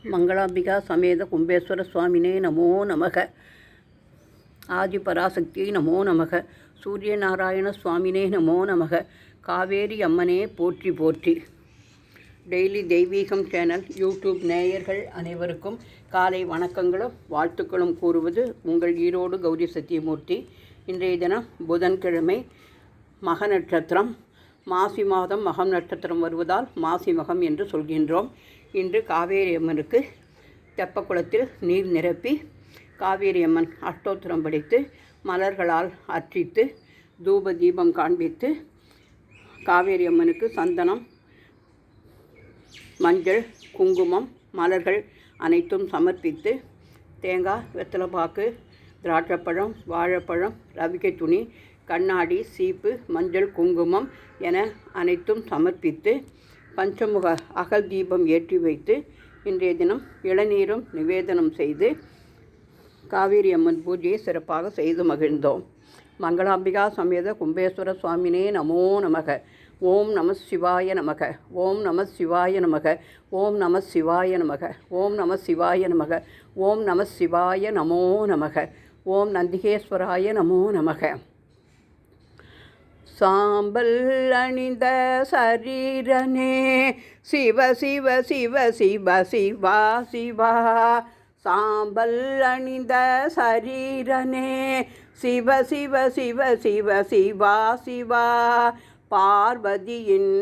மங்களாம்பிகா சமேத கும்பேஸ்வர சுவாமினே நமோ நமக. ஆதிபராசக்தியை நமோ நமக. சூரியநாராயண சுவாமினே நமோ நமக. காவேரி அம்மனே போற்றி போற்றி. டெய்லி தெய்வீகம் சேனல் யூடியூப் நேயர்கள் அனைவருக்கும் காலை வணக்கங்களும் வாழ்த்துக்களும் கூறுவது உங்கள் ஈரோடு கௌரி சத்தியமூர்த்தி. இன்றைய தினம் புதன்கிழமை, மக நட்சத்திரம். மாசி மாதம் மகம் நட்சத்திரம் வருவதால் மாசி மகம் என்று சொல்கின்றோம். இன்று காவேரி அம்மனுக்கு தெப்பக்குளத்தில் நீர் நிரப்பி காவேரி அம்மன் அஷ்டோத்திரம் படித்து மலர்களால் அர்ச்சித்து தூப தீபம் காண்பித்து காவேரி அம்மனுக்கு சந்தனம், மஞ்சள், குங்குமம், மலர்கள் அனைத்தும் சமர்ப்பித்து தேங்காய், வெத்தலைப்பாக்கு, திராட்சைப்பழம், வாழைப்பழம், ரவிக்கை துணி, கண்ணாடி, சீப்பு, மஞ்சள், குங்குமம் என அனைத்தும் சமர்ப்பித்து பஞ்சமுக அகல் தீபம் ஏற்றி வைத்து இன்றைய தினம் இளநீரும் நிவேதனம் செய்து காவேரி அம்மன் பூஜையை சிறப்பாக செய்து மகிழ்ந்தோம். மங்களாம்பிகா சமேத கும்பேஸ்வர சுவாமினே நமோ நமக. ஓம் நம சிவாய நமக. ஓம் நம சிவாய நமக. ஓம் நம சிவாய நமக. ஓம் நம சிவாய நமக. ஓம் நம சிவாய நமோ நமக. ஓம் நந்திகேஸ்வராய நமோ நமக. சாம்பல் அணிந்த சரீரனே சிவ சிவ சிவ சிவ சிவா சிவா. சாம்பல் அணிந்த சரீரனே சிவ சிவ சிவ சிவ சிவா சிவா. பார்வதியின்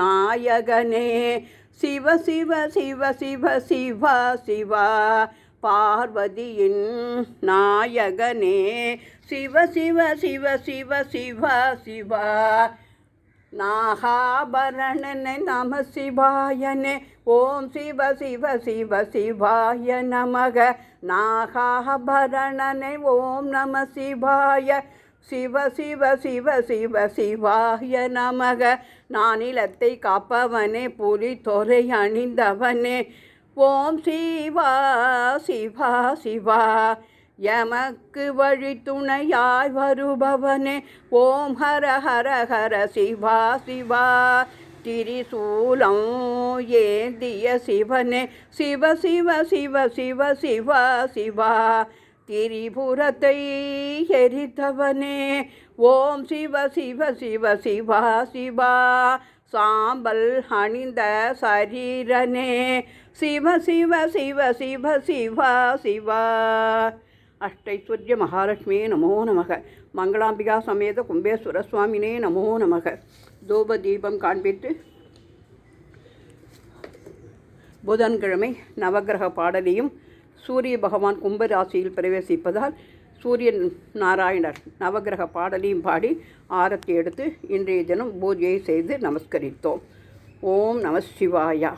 நாயகனே சிவ சிவ சிவ சிவ சிவா சிவா. பார்வதியின் நாயகனே சிவ சிவ சிவ சிவ சிவா சிவா. நாகாபரணனே நம சிவாயனே. ஓம் சிவ சிவ சிவ சிவாய நமக. நாகாபரணனே ஓம் நம சிவாய. சிவ சிவ சிவ சிவ சிவாய நமக. நானிலத்தை காப்பவனே புலி தொரை அணிந்தவனே. ஓம் சிவா சிவா சிவா. எமக்கு வழி துணையாய் வருபவனே. ஓம் ஹர ஹர ஹர சிவா சிவா. திரிசூலம் ஏந்திய சிவனே சிவ சிவ சிவ சிவ சிவா சிவா. திரிபுரத்தை எரித்தவனே. ஓம் சிவ சிவ சிவ சிவா சிவா. சாம்பல் அணிந்த சரீரனே சிவ சிவ சிவ சிவ சிவா சிவா. அஷ்டைஸ்வர்ய மகாலட்சுமியே நமோ நமக. மங்களாம்பிகா சமேத கும்பேஸ்வர சுவாமினே நமோ நமக. தூப தீபம் காண்பித்து புதன்கிழமை நவகிரக பாடலையும் சூரிய பகவான் கும்பராசியில் பிரவேசிப்பதால் சூரியன் நாராயணர் நவகிரக பாடலையும் பாடி ஆரத்தி எடுத்து இன்றைய தினம் பூஜையை செய்து நமஸ்கரித்தோம். ஓம் நம சிவாயா.